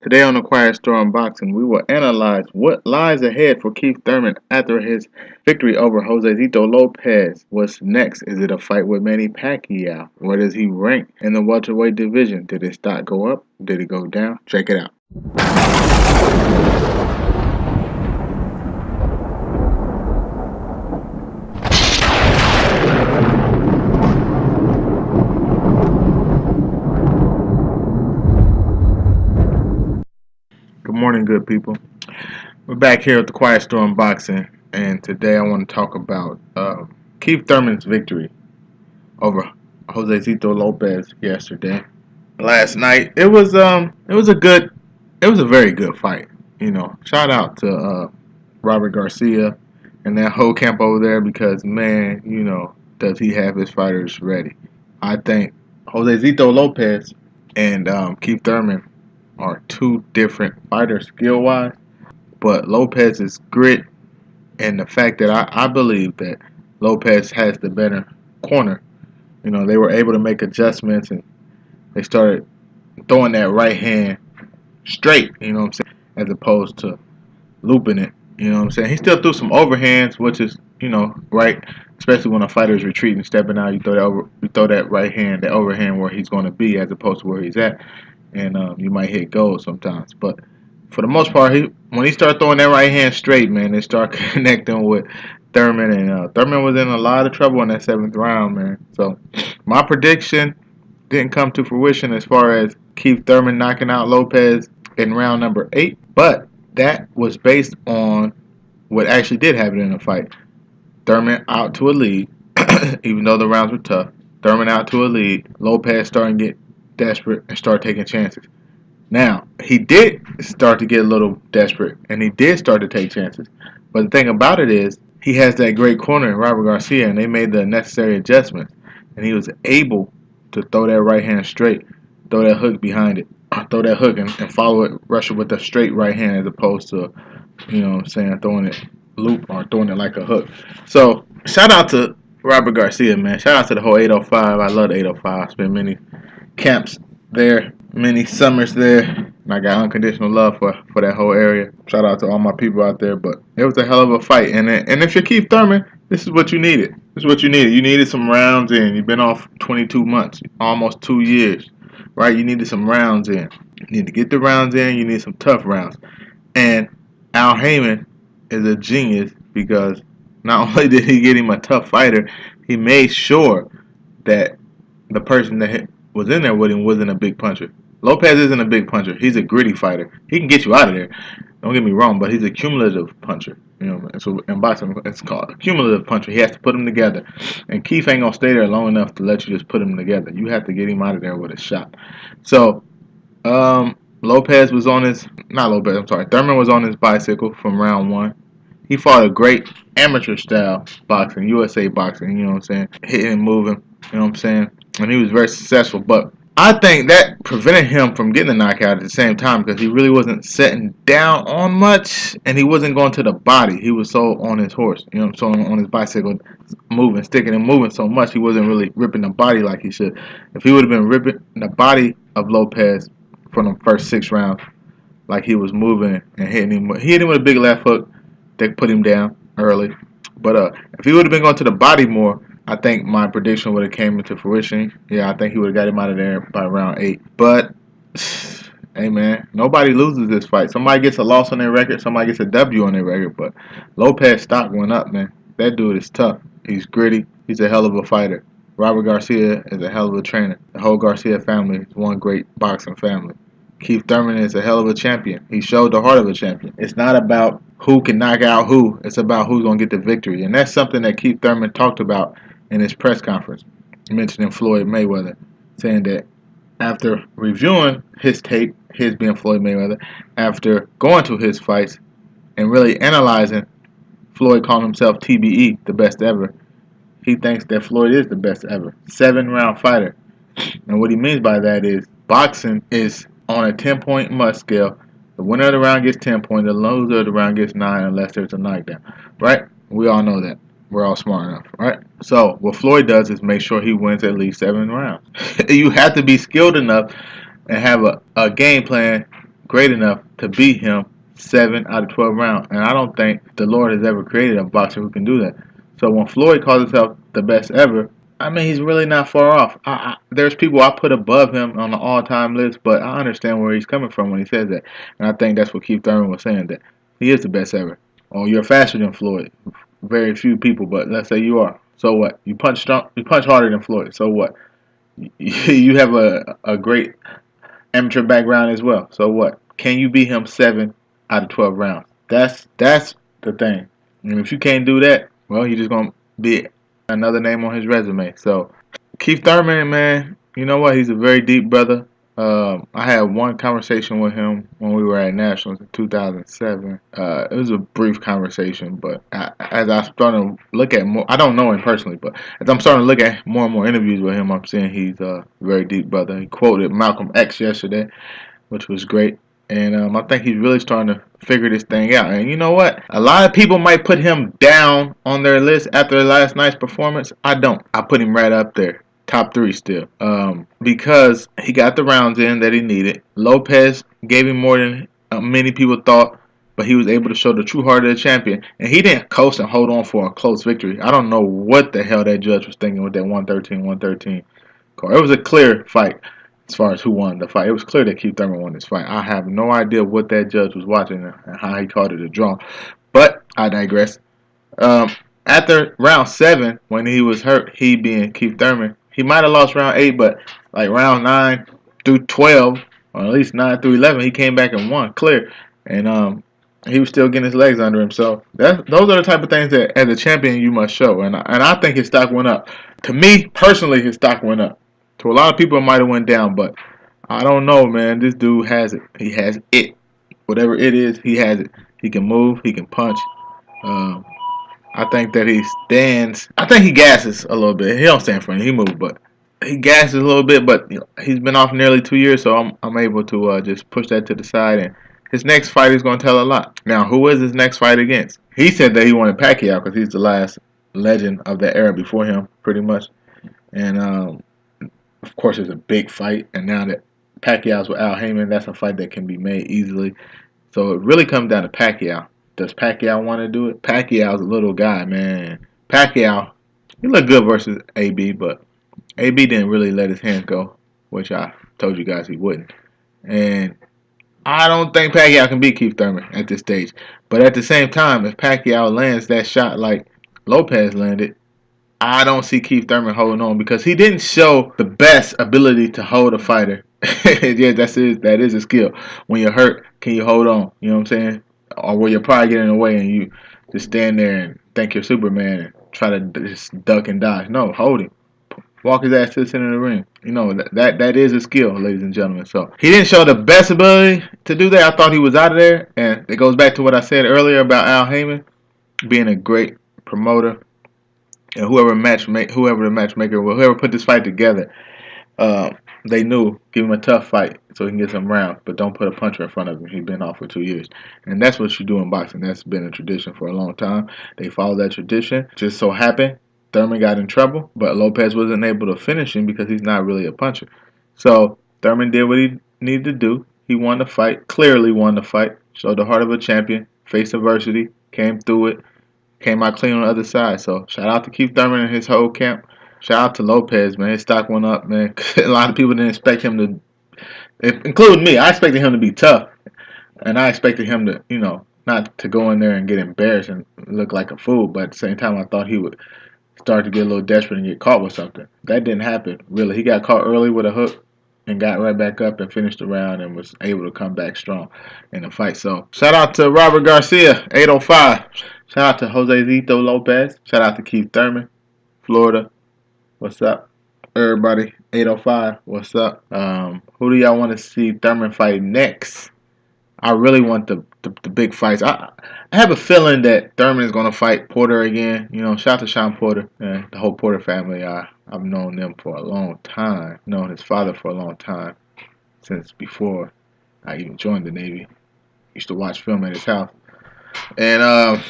Today on the Quiet Store Unboxing, we will analyze what lies ahead for Keith Thurman after his victory over Josesito Lopez. What's next? Is it a fight with Manny Pacquiao? Where does he rank in the welterweight division? Did his stock go up? Did it go down? Check it out. Good morning, good people. We're back here at the Quiet Store Unboxing, and today I want to talk about Keith Thurman's victory over Josesito Lopez yesterday. Last night, it was a very good fight. Shout out to Robert Garcia and that whole camp over there because man, does he have his fighters ready? I think Josesito Lopez and Keith Thurman are two different fighters skill wise, but Lopez's grit and the fact that I believe that Lopez has the better corner. They were able to make adjustments and they started throwing that right hand straight, as opposed to looping it. He still threw some overhands, which is, right, especially when a fighter is retreating, stepping out, you throw that right hand, that overhand where he's going to be as opposed to where he's at, and you might hit goals sometimes. But for the most part, when he started throwing that right hand straight, man, they start connecting with Thurman, and Thurman was in a lot of trouble in that seventh round, man. So my prediction didn't come to fruition as far as Keith Thurman knocking out Lopez in round number 8, but that was based on what actually did happen in the fight. Thurman out to a lead, even though the rounds were tough. Thurman out to a lead. Lopez starting to get desperate and start taking chances. Now, he did start to get a little desperate, and he did start to take chances. But the thing about it is, he has that great corner in Robert Garcia, and they made the necessary adjustments. And he was able to throw that right hand straight, throw that hook behind it, throw that hook and follow it, rush it with a straight right hand as opposed to, throwing it loop or throwing it like a hook. So, shout out to Robert Garcia, man. Shout out to the whole 805. I love the 805. I spent many camps there, many summers there, and I got unconditional love for that whole area. Shout out to all my people out there, but it was a hell of a fight. And if you're Keith Thurman, this is what you needed. This is what you needed. You needed some rounds in. You've been off 22 months, almost 2 years, right? You needed some rounds in. You need to get the rounds in. You need some tough rounds. And Al Heyman is a genius because not only did he get him a tough fighter, he made sure that the person that was in there with him wasn't a big puncher. Lopez isn't a big puncher. He's a gritty fighter. He can get you out of there. Don't get me wrong, but he's a cumulative puncher. So in boxing, it's called a cumulative puncher. He has to put them together. And Keith ain't going to stay there long enough to let you just put them together. You have to get him out of there with a shot. So, Lopez was on his, not Lopez, I'm sorry, Thurman was on his bicycle from round 1. He fought a great amateur style boxing, USA boxing, hitting and moving, and he was very successful. But I think that prevented him from getting a knockout at the same time because he really wasn't setting down on much and he wasn't going to the body. He was so on his horse, so on his bicycle, moving, sticking and moving so much he wasn't really ripping the body like he should. If he would have been ripping the body of Lopez from the first 6 rounds, like he was moving and hitting him, he hit him with a big left hook that put him down early. But if he would have been going to the body more, I think my prediction would have came into fruition. Yeah, I think he would have got him out of there by round 8. But, hey man, nobody loses this fight. Somebody gets a loss on their record, somebody gets a W on their record. But Lopez stock went up, man. That dude is tough. He's gritty. He's a hell of a fighter. Robert Garcia is a hell of a trainer. The whole Garcia family is one great boxing family. Keith Thurman is a hell of a champion. He showed the heart of a champion. It's not about who can knock out who. It's about who's going to get the victory. And that's something that Keith Thurman talked about in his press conference, mentioning Floyd Mayweather, saying that after reviewing his tape, his being Floyd Mayweather, after going to his fights and really analyzing Floyd calling himself TBE, the best ever, he thinks that Floyd is the best ever. 7-round fighter. And what he means by that is boxing is on a 10-point must scale. The winner of the round gets 10 points. The loser of the round gets 9 unless there's a knockdown. Right? We all know that. We're all smart enough, right? So what Floyd does is make sure he wins at least 7 rounds. You have to be skilled enough and have a game plan great enough to beat him 7 out of 12 rounds. And I don't think the Lord has ever created a boxer who can do that. So when Floyd calls himself the best ever, I mean, he's really not far off. There's people I put above him on the all-time list, but I understand where he's coming from when he says that. And I think that's what Keith Thurman was saying, that he is the best ever. Oh, you're faster than Floyd. Very few people, but let's say you are. So what? You punch strong, you punch harder than Floyd. So what? You have a great amateur background as well. So what? Can you beat him 7 out of 12 rounds? That's the thing. And if you can't do that, well, you're just gonna be another name on his resume. So Keith Thurman, man, you know what? He's a very deep brother. I had one conversation with him when we were at Nationals in 2007. It was a brief conversation, but as I started to look at more, I don't know him personally, but as I'm starting to look at more and more interviews with him, I'm seeing he's a very deep brother. He quoted Malcolm X yesterday, which was great. And I think he's really starting to figure this thing out. And you know what? A lot of people might put him down on their list after last night's performance. I don't. I put him right up there. Top 3 still. Because he got the rounds in that he needed. Lopez gave him more than many people thought, but he was able to show the true heart of the champion. And he didn't coast and hold on for a close victory. I don't know what the hell that judge was thinking with that 113 call. It was a clear fight as far as who won the fight. It was clear that Keith Thurman won this fight. I have no idea what that judge was watching and how he called it a draw. But I digress. After round 7, when he was hurt, he being Keith Thurman, he might have lost round 8, but like round 9 through 12, or at least 9 through 11, he came back and won clear. And he was still getting his legs under him. So those are the type of things that, as a champion, you must show. And I think his stock went up. To me, personally, his stock went up. To a lot of people, it might have went down, but I don't know, man. This dude has it. He has it. Whatever it is, he has it. He can move. He can punch. I think that he stands. I think he gasses a little bit. He don't stand for anything. He moves, but he gasses a little bit. But you know, he's been off nearly 2 years, so I'm able to just push that to the side. And his next fight is going to tell a lot. Now, who is his next fight against? He said that he wanted Pacquiao because he's the last legend of that era before him, pretty much. And of course, it's a big fight. And now that Pacquiao's with Al Heyman, that's a fight that can be made easily. So it really comes down to Pacquiao. Does Pacquiao want to do it? Pacquiao's a little guy, man. Pacquiao, he looked good versus AB, but AB didn't really let his hands go, which I told you guys he wouldn't. And I don't think Pacquiao can beat Keith Thurman at this stage. But at the same time, if Pacquiao lands that shot like Lopez landed, I don't see Keith Thurman holding on because he didn't show the best ability to hold a fighter. Yeah, that is a skill. When you're hurt, can you hold on? You know what I'm saying? Or where you're probably getting away and you just stand there and think you're Superman and try to just duck and dodge. No, hold him. Walk his ass to the center of the ring. You know, that is a skill, ladies and gentlemen. So he didn't show the best ability to do that. I thought he was out of there. And it goes back to what I said earlier about Al Heyman being a great promoter. And whoever the matchmaker, whoever put this fight together, they knew, give him a tough fight so he can get some rounds, but don't put a puncher in front of him. He's been off for 2 years. And that's what you do in boxing. That's been a tradition for a long time. They follow that tradition. Just so happened, Thurman got in trouble, but Lopez wasn't able to finish him because he's not really a puncher. So Thurman did what he needed to do. He won the fight, clearly won the fight, showed the heart of a champion, faced adversity, came through it, came out clean on the other side. So shout out to Keith Thurman and his whole camp. Shout out to Lopez, man. His stock went up, man. A lot of people didn't expect him to, including me. I expected him to be tough. And I expected him to, you know, not to go in there and get embarrassed and look like a fool. But at the same time, I thought he would start to get a little desperate and get caught with something. That didn't happen, really. He got caught early with a hook and got right back up and finished the round and was able to come back strong in the fight. So shout out to Robert Garcia, 805. Shout out to Josesito Lopez. Shout out to Keith Thurman, Florida. What's up, everybody? 805. What's up? Who do y'all want to see Thurman fight next? I really want the big fights. I have a feeling that Thurman is going to fight Porter again. You know, shout out to Shawn Porter and the whole Porter family. I've known them for a long time. Known his father for a long time, since before I even joined the Navy. Used to watch film at his house. And,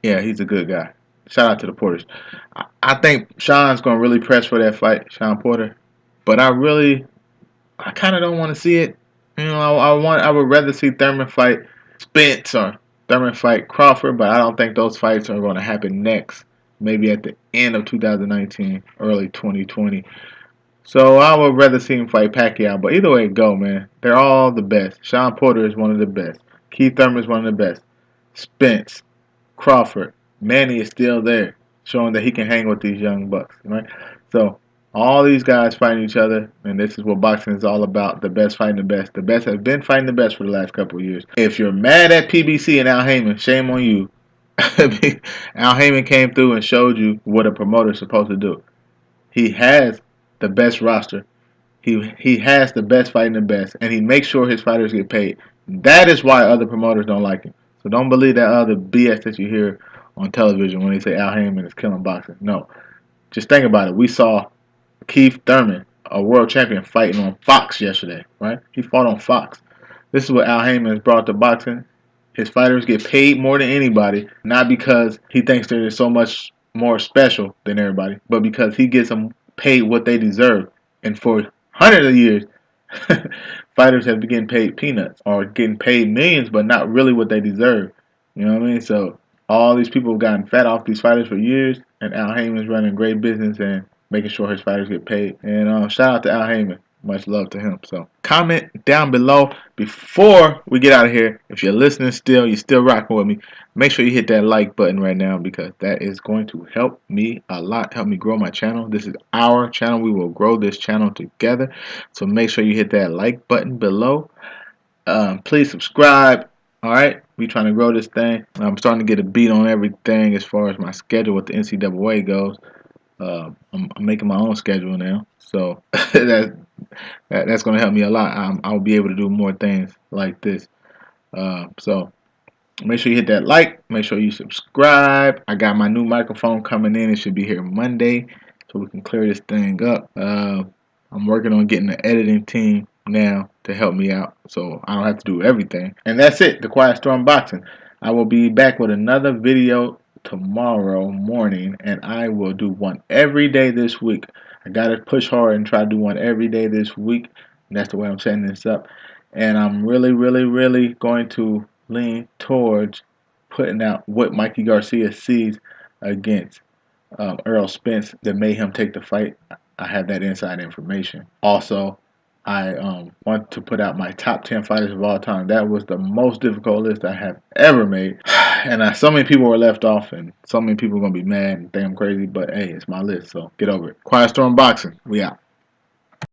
yeah, he's a good guy. Shout out to the Porters. I think Shawn's going to really press for that fight, Shawn Porter. But I kind of don't want to see it. I would rather see Thurman fight Spence or Thurman fight Crawford, but I don't think those fights are going to happen next. Maybe at the end of 2019, early 2020. So I would rather see him fight Pacquiao. But either way it go, man, they're all the best. Shawn Porter is one of the best. Keith Thurman is one of the best. Spence, Crawford, Manny is still there, showing that he can hang with these young bucks, right? So all these guys fighting each other, and this is what boxing is all about. The best fighting the best. The best have been fighting the best for the last couple of years. If you're mad at PBC and Al Heyman, shame on you. Al Heyman came through and showed you what a promoter is supposed to do. He has the best roster. He has the best fighting the best, and he makes sure his fighters get paid. That is why other promoters don't like him. So don't believe that other BS that you hear on television when they say Al Heyman is killing boxing. No, just think about it. We saw Keith Thurman, a world champion, fighting on Fox yesterday, right? He fought on Fox. This is what Al Heyman has brought to boxing. His fighters get paid more than anybody, not because he thinks they're so much more special than everybody, but because he gets them paid what they deserve. And for hundreds of years, fighters have been getting paid peanuts or getting paid millions, but not really what they deserve. You know what I mean? So all these people have gotten fat off these fighters for years, and Al Heyman's running great business and making sure his fighters get paid. And shout out to Al Heyman. Much love to him. So comment down below before we get out of here. If you're listening still, you're still rocking with me, make sure you hit that like button right now because that is going to help me a lot, help me grow my channel. This is our channel. We will grow this channel together. So make sure you hit that like button below. Please subscribe. All right, we trying to grow this thing. I'm starting to get a beat on everything as far as my schedule with the NCAA goes. I'm making my own schedule now, so that's going to help me a lot. I'll be able to do more things like this. So make sure you hit that like. Make sure you subscribe. I got my new microphone coming in. It should be here Monday, so we can clear this thing up. I'm working on getting the editing team now to help me out, so I don't have to do everything. And that's it. The Quiet Storm Boxing. I will be back with another video tomorrow morning, and I will do one every day this week. I gotta push hard and try to do one every day this week. And that's the way I'm setting this up. And I'm really going to lean towards putting out what Mikey Garcia sees against Earl Spence that made him take the fight. I have that inside information. Also, I want to put out my top 10 fighters of all time. That was the most difficult list I have ever made. And so many people were left off, and so many people are going to be mad and think I'm crazy. But, hey, it's my list, so get over it. Quiet Storm Boxing. We out.